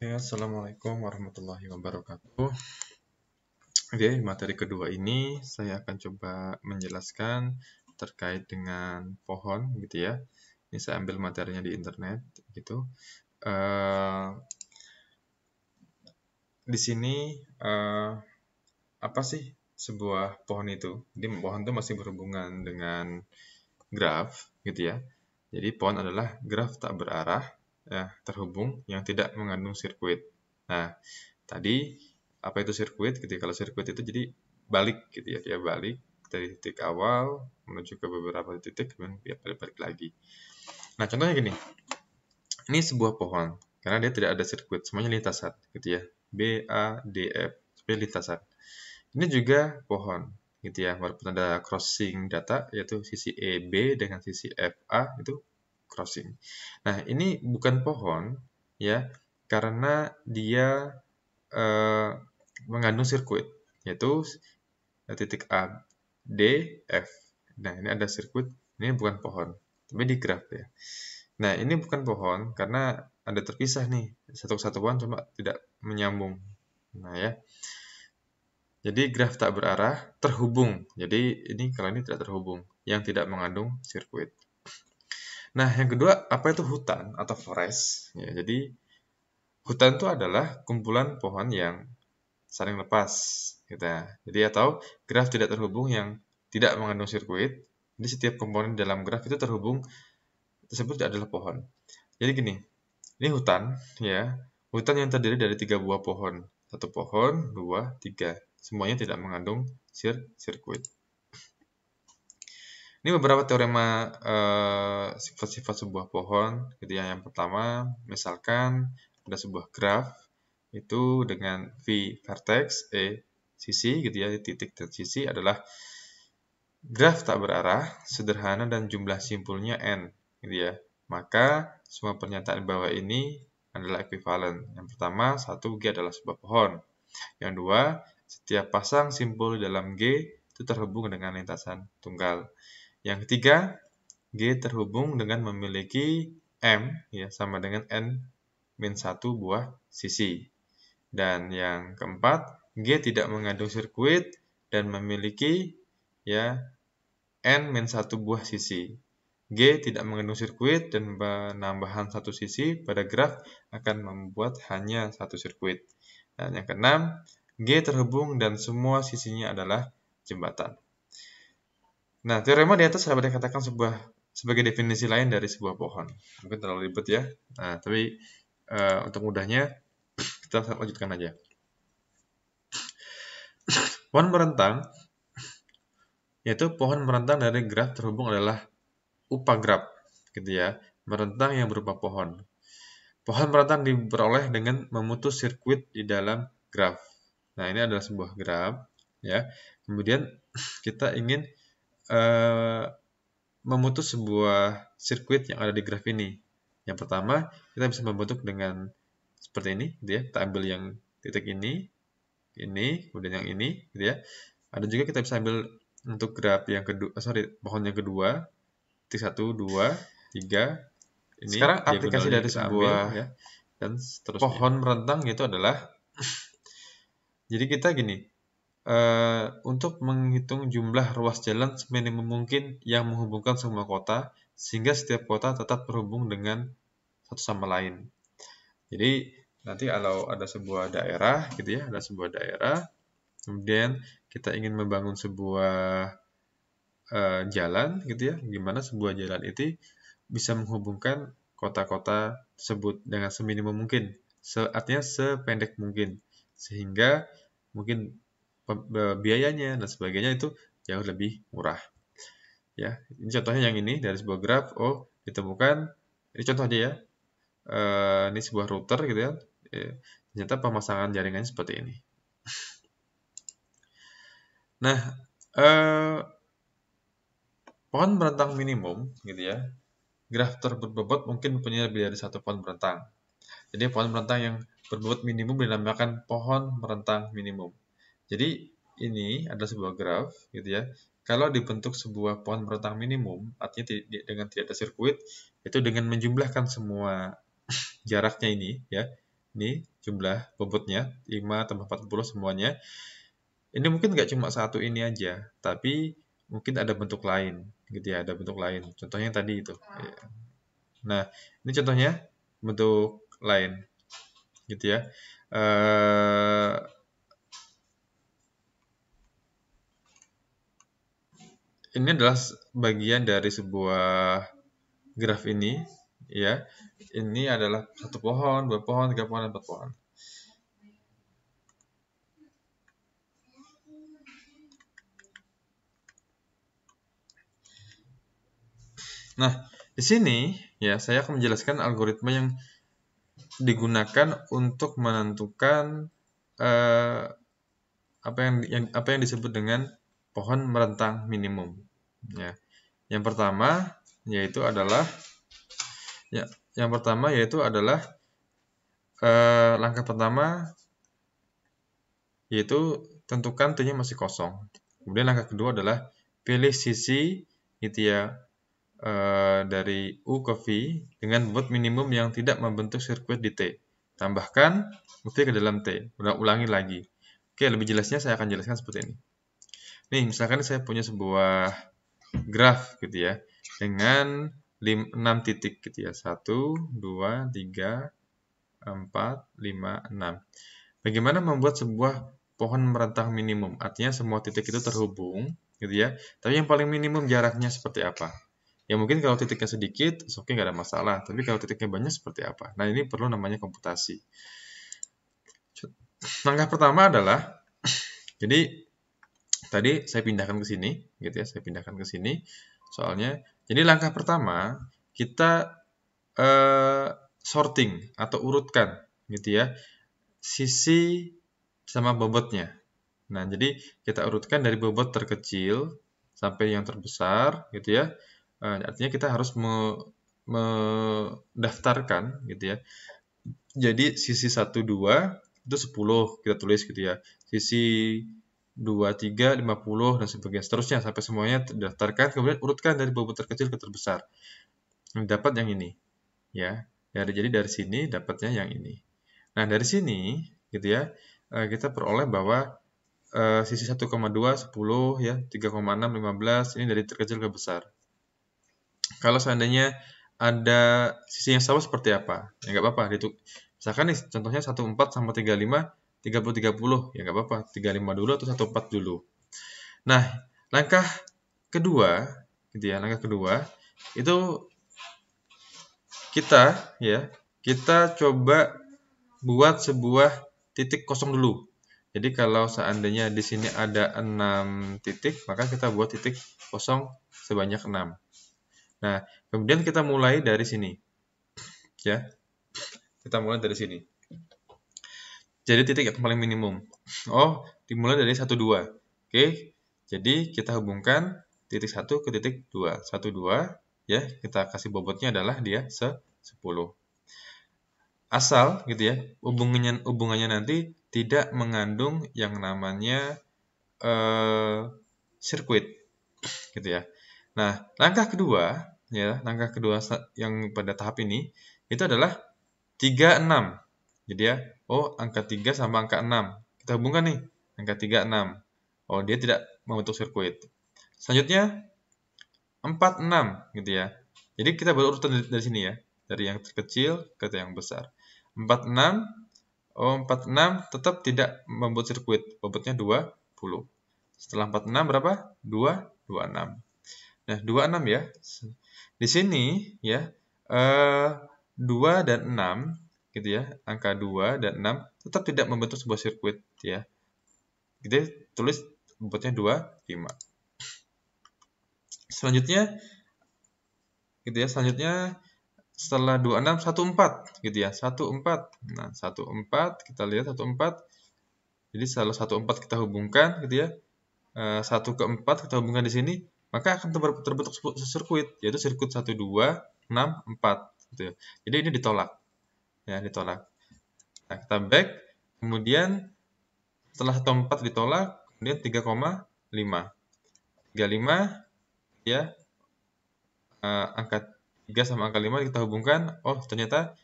Ya, Assalamualaikum warahmatullahi wabarakatuh. Oke, materi kedua ini saya akan coba menjelaskan terkait dengan pohon gitu ya. Ini saya ambil materinya di internet gitu. Eh, di sini apa sih sebuah pohon itu? Jadi pohon itu masih berhubungan dengan graf gitu ya. Jadi pohon adalah graf tak berarah ya, terhubung yang tidak mengandung sirkuit. Nah, tadi apa itu sirkuit gitu ya? Kalau sirkuit itu jadi balik gitu ya, dia balik dari titik awal menuju ke beberapa titik kemudian dia balik lagi. Nah, contohnya gini. Ini sebuah pohon karena dia tidak ada sirkuit, semuanya lintasan gitu ya. B, A, D, F, seperti lintasan. Ini juga pohon gitu ya, walaupun ada crossing data yaitu sisi EB dengan sisi FA itu crossing. Nah, ini bukan pohon ya karena dia mengandung sirkuit yaitu titik A, D, F. Nah, ini ada sirkuit, ini bukan pohon, tapi di graf ya. Nah, ini bukan pohon karena ada terpisah nih, satu kesatuan cuma tidak menyambung. Nah, ya. Jadi graf tak berarah terhubung. Jadi ini kalau ini tidak terhubung, yang tidak mengandung sirkuit. Nah, yang kedua, apa itu hutan atau forest? Ya, jadi hutan itu adalah kumpulan pohon yang saling lepas, gitu. Jadi atau graf tidak terhubung yang tidak mengandung sirkuit. Jadi setiap komponen dalam graf itu terhubung tersebut adalah pohon. Jadi gini, ini hutan, ya. Hutan yang terdiri dari 3 buah pohon. Satu pohon, 2, 3. Semuanya tidak mengandung sirkuit. Ini beberapa teorema sifat-sifat sebuah pohon. Jadi yang pertama, misalkan ada sebuah graf itu dengan V vertex, E sisi gitu ya, titik dan sisi adalah graf tak berarah, sederhana dan jumlah simpulnya n gitu ya. Maka semua pernyataan bawah ini adalah ekuivalen. Yang pertama, 1G adalah sebuah pohon. Yang dua, setiap pasang simpul dalam G itu terhubung dengan lintasan tunggal. Yang ketiga, G terhubung dengan memiliki M ya sama dengan N-1 buah sisi. Dan yang keempat, G tidak mengandung sirkuit dan memiliki ya N-1 buah sisi. G tidak mengandung sirkuit dan penambahan satu sisi pada graf akan membuat hanya satu sirkuit. Dan yang keenam, G terhubung dan semua sisinya adalah jembatan. Nah, teorema di atas dapat dikatakan sebagai definisi lain dari sebuah pohon. Mungkin terlalu ribet ya. Nah, tapi untuk mudahnya kita lanjutkan aja. Pohon merentang yaitu pohon merentang dari graf terhubung adalah upagraf gitu ya. Merentang yang berupa pohon. Pohon merentang diperoleh dengan memutus sirkuit di dalam graf. Nah, ini adalah sebuah graf ya. Kemudian kita ingin memutus sebuah sirkuit yang ada di graf ini. Yang pertama, kita bisa membentuk dengan seperti ini, gitu ya. Kita ambil yang titik ini, kemudian yang ini, gitu ya. Ada juga kita bisa ambil untuk graf yang kedua, pohon yang kedua, titik 1, 2, 3, ini. Sekarang aplikasi dari sebuah ya, dan seterusnya. Pohon merentang itu adalah, jadi kita gini, untuk menghitung jumlah ruas jalan seminimum mungkin yang menghubungkan semua kota, sehingga setiap kota tetap terhubung dengan satu sama lain. Jadi nanti kalau ada sebuah daerah, gitu ya, ada sebuah daerah, kemudian kita ingin membangun sebuah jalan, gitu ya, gimana sebuah jalan itu bisa menghubungkan kota-kota tersebut dengan seminimum mungkin, artinya sependek mungkin, sehingga mungkin biayanya dan sebagainya itu jauh lebih murah. Ya, ini contohnya yang ini dari sebuah graf. Oh, ditemukan. Ini contoh aja ya. Ini sebuah router gitu ya. Ternyata pemasangan jaringannya seperti ini. Nah, pohon merentang minimum gitu ya. Graf berbobot mungkin punya lebih dari satu pohon merentang. Jadi pohon merentang yang berbobot minimum dinamakan pohon merentang minimum. Jadi ini adalah sebuah graf gitu ya. Kalau dibentuk sebuah pohon merentang minimum, artinya dengan tidak ada sirkuit, itu dengan menjumlahkan semua jaraknya ini ya. Ini jumlah bobotnya 5 tambah 40 semuanya. Ini mungkin nggak cuma satu ini aja, tapi mungkin ada bentuk lain gitu ya, ada bentuk lain. Contohnya yang tadi itu. Nah, ini contohnya bentuk lain gitu ya. Ini adalah bagian dari sebuah graf ini ya. Ini adalah 1 pohon, 2 pohon, 3 pohon, 4 pohon. Nah, di sini ya saya akan menjelaskan algoritma yang digunakan untuk menentukan apa yang disebut dengan pohon merentang minimum. Ya. Yang pertama yaitu adalah langkah pertama yaitu tentukan T-nya masih kosong. Kemudian langkah kedua adalah pilih sisi gitu ya dari U ke V dengan bobot minimum yang tidak membentuk sirkuit di T. Tambahkan V ke dalam T. Ulangi lagi. Oke, lebih jelasnya saya akan jelaskan seperti ini. Nih, misalkan saya punya sebuah graf gitu ya dengan 6 titik gitu ya. 1, 2, 3, 4, 5, 6. Bagaimana membuat sebuah pohon merentang minimum? Artinya semua titik itu terhubung gitu ya. Tapi yang paling minimum jaraknya seperti apa? Ya mungkin kalau titiknya sedikit, oke nggak ada masalah. Tapi kalau titiknya banyak seperti apa? Nah ini perlu namanya komputasi. Langkah pertama adalah, jadi tadi saya pindahkan ke sini, gitu ya. Saya pindahkan ke sini. Soalnya, jadi langkah pertama kita sorting atau urutkan, gitu ya, sisi sama bobotnya. Nah jadi kita urutkan dari bobot terkecil sampai yang terbesar, gitu ya. Artinya kita harus mendaftarkan gitu ya. Jadi sisi 1 2 itu 10 kita tulis gitu ya. Sisi 2 3 50 dan sebagainya seterusnya sampai semuanya terdaftarkan, kemudian urutkan dari bobot terkecil ke terbesar. Dapat yang ini ya. Jadi dari sini dapatnya yang ini. Nah, dari sini gitu ya. Kita peroleh bahwa sisi 1,2 10 ya, 3,6 15 ini dari terkecil ke besar. Kalau seandainya ada sisi yang sama seperti apa? Ya nggak apa-apa. Misalkan nih contohnya 14 sama 35, 30 30. Ya nggak apa-apa. 35 dulu atau 14 dulu. Nah, langkah kedua gitu ya. Langkah kedua itu kita coba buat sebuah titik kosong dulu. Jadi kalau seandainya di sini ada 6 titik, maka kita buat titik kosong sebanyak 6. Nah, kemudian kita mulai dari sini. Ya. Kita mulai dari sini. Jadi titik yang paling minimum. Oh, dimulai dari 1 2. Oke. Jadi kita hubungkan titik 1 ke titik 2. 1 2 ya, kita kasih bobotnya adalah dia 10. Asal gitu ya, hubungannya nanti tidak mengandung yang namanya sirkuit gitu ya. Nah, langkah kedua yang pada tahap ini itu adalah 3 6. Jadi ya, angka 3 sama angka 6. Kita hubungkan nih, angka 3 6. Oh, dia tidak membentuk sirkuit. Selanjutnya 4 6 gitu ya. Jadi kita berurutan dari sini ya, dari yang terkecil ke yang besar. 4 6. 46 tetap tidak membuat sirkuit. Bobotnya 20. Setelah 46 berapa? 26. Nah, 26 ya. Di sini ya 2 dan 6 gitu ya. Angka 2 dan 6 tetap tidak membentuk sebuah sirkuit ya. Kita tulis bobotnya 25. Selanjutnya gitu ya. Selanjutnya setelah 26 14 gitu ya. 14. Nah, 14 kita lihat 14. Jadi setelah 14 kita hubungkan gitu ya. 1 ke 4 kita hubungkan di sini, maka akan terbentuk sirkuit, yaitu sirkuit 1 2 6 4 gitu ya. Jadi ini ditolak. Ya, ditolak. Nah, kita back, kemudian setelah 4 ditolak, kemudian 3,5. 35 ya. Angka 3 sama angka 5 kita hubungkan, ternyata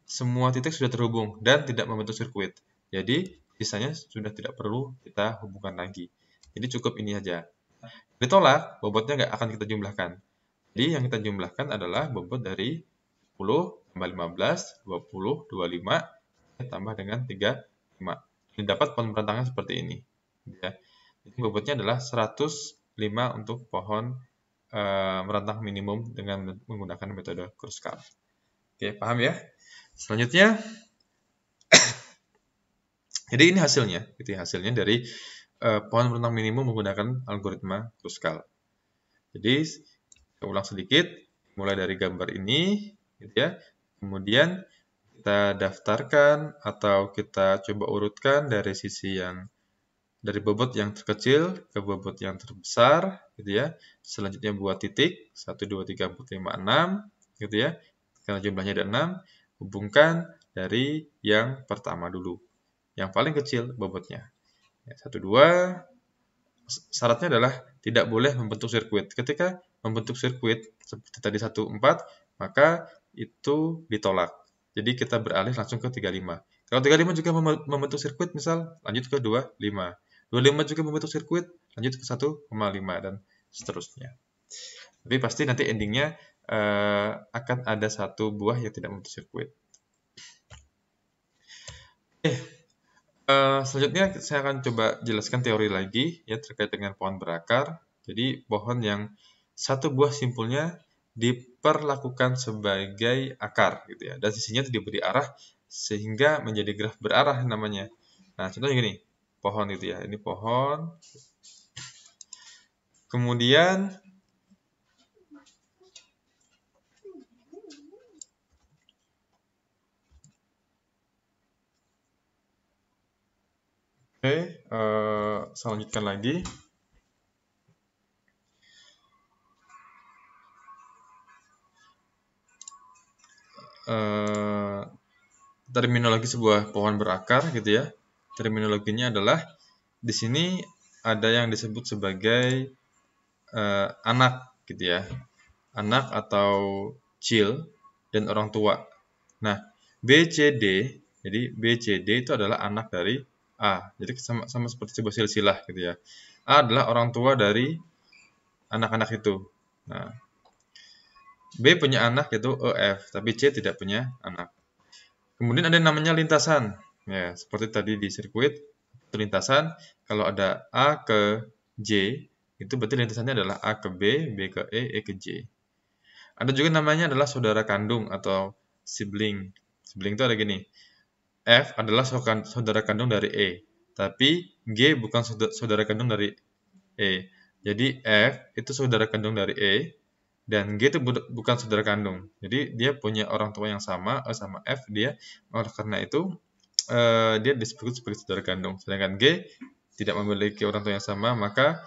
semua titik sudah terhubung dan tidak membentuk sirkuit. Jadi, sisanya sudah tidak perlu kita hubungkan lagi. Jadi cukup ini aja. Ditolak, bobotnya nggak akan kita jumlahkan. Jadi yang kita jumlahkan adalah bobot dari 10 tambah 15, 20, 25, tambah dengan 35. Ini dapat pohon berantakan seperti ini. Ya. Jadi bobotnya adalah 105 untuk pohon merantang minimum dengan menggunakan metode Kruskal. Oke, paham ya? Selanjutnya, jadi ini hasilnya, gitu ya, hasilnya dari pohon merantang minimum menggunakan algoritma Kruskal. Jadi, kita ulang sedikit, mulai dari gambar ini, gitu ya. Kemudian kita daftarkan atau kita coba urutkan dari sisi yang dari bobot yang terkecil ke bobot yang terbesar, gitu ya. Selanjutnya buat titik 1, 2, 3, 4, 5, 6, gitu ya. Karena jumlahnya ada 6, hubungkan dari yang pertama dulu. Yang paling kecil bobotnya. 1, 2, syaratnya adalah tidak boleh membentuk sirkuit. Ketika membentuk sirkuit seperti tadi 1, 4, maka itu ditolak. Jadi kita beralih langsung ke 35. Kalau 35 juga membentuk sirkuit, misal lanjut ke 25. 25 juga membentuk sirkuit, lanjut ke 1,5 dan seterusnya. Tapi pasti nanti endingnya akan ada satu buah yang tidak membentuk sirkuit. Selanjutnya saya akan coba jelaskan teori lagi ya terkait dengan pohon berakar. Jadi pohon yang satu buah simpulnya diperlakukan sebagai akar gitu ya, dan sisinya diberi arah sehingga menjadi graf berarah namanya. Nah, contohnya gini, pohon gitu ya, ini pohon. Kemudian saya lanjutkan lagi. Terminologi sebuah pohon berakar gitu ya. Terminologinya adalah di sini ada yang disebut sebagai anak gitu ya. Anak atau child dan orang tua. Nah, BCD, jadi BCD itu adalah anak dari A. Jadi sama seperti sebuah silsilah gitu ya. A adalah orang tua dari anak-anak itu. Nah, B punya anak yaitu EF, tapi C tidak punya anak. Kemudian ada yang namanya lintasan. Ya, seperti tadi di sirkuit, itu lintasan. Kalau ada A ke J, itu berarti lintasannya adalah A ke B, B ke E ke J. Ada juga namanya adalah saudara kandung atau sibling. Sibling itu ada gini. F adalah saudara kandung dari E, tapi G bukan saudara kandung dari E. Jadi F itu saudara kandung dari E, dan G itu bukan saudara kandung. Jadi dia punya orang tua yang sama, E sama F, dia oleh karena itu dia disebut sebagai saudara kandung. Sedangkan G tidak memiliki orang tua yang sama, maka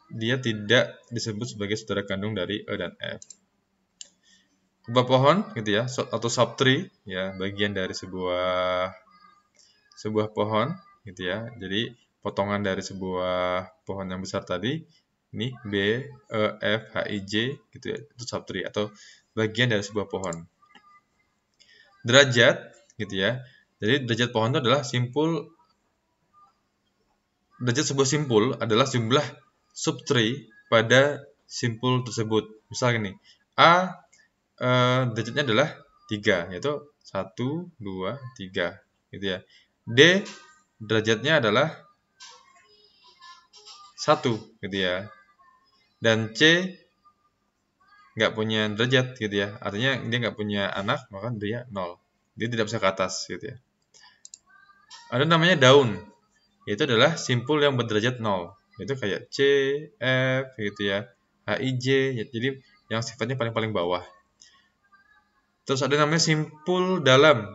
dia tidak disebut sebagai saudara kandung dari E dan F. Kubah pohon gitu ya, atau subtree ya, bagian dari sebuah pohon gitu ya. Jadi potongan dari sebuah pohon yang besar tadi, ini B, E, F, H, I, J gitu ya, itu subtree atau bagian dari sebuah pohon. Derajat gitu ya. Jadi derajat pohon itu adalah derajat sebuah simpul adalah jumlah subtree pada simpul tersebut. Misal gini, A derajatnya adalah 3, yaitu 1, 2, 3 gitu ya. D derajatnya adalah 1 gitu ya. Dan C nggak punya derajat gitu ya. Artinya dia nggak punya anak, maka dia 0. Dia tidak bisa ke atas gitu ya. Ada namanya daun. Itu adalah simpul yang berderajat 0. Itu kayak C, F gitu ya. H, I, J. Jadi yang sifatnya paling bawah. Terus ada namanya simpul dalam,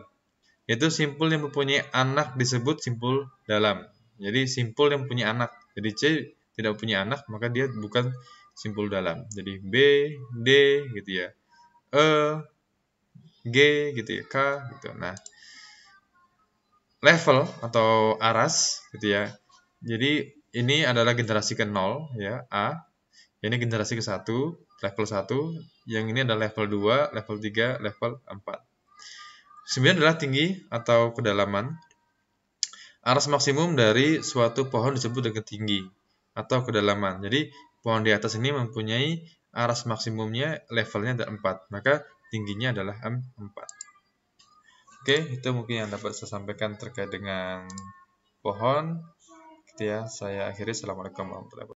yaitu simpul yang mempunyai anak disebut simpul dalam. Jadi simpul yang punya anak. Jadi C tidak punya anak, maka dia bukan simpul dalam. Jadi B, D gitu ya, E, G gitu ya, K gitu. Nah, level atau aras gitu ya. Jadi ini adalah generasi ke-0 ya, A. Ini generasi ke-1, level 1. Yang ini adalah level 2, level 3, level 4. 9 adalah tinggi atau kedalaman. Aras maksimum dari suatu pohon disebut dengan tinggi atau kedalaman. Jadi pohon di atas ini mempunyai aras maksimumnya levelnya ada 4, maka tingginya adalah 4. Oke, itu mungkin yang dapat saya sampaikan terkait dengan pohon. Gitu ya, saya akhiri. Assalamualaikum warahmatullahi wabarakatuh.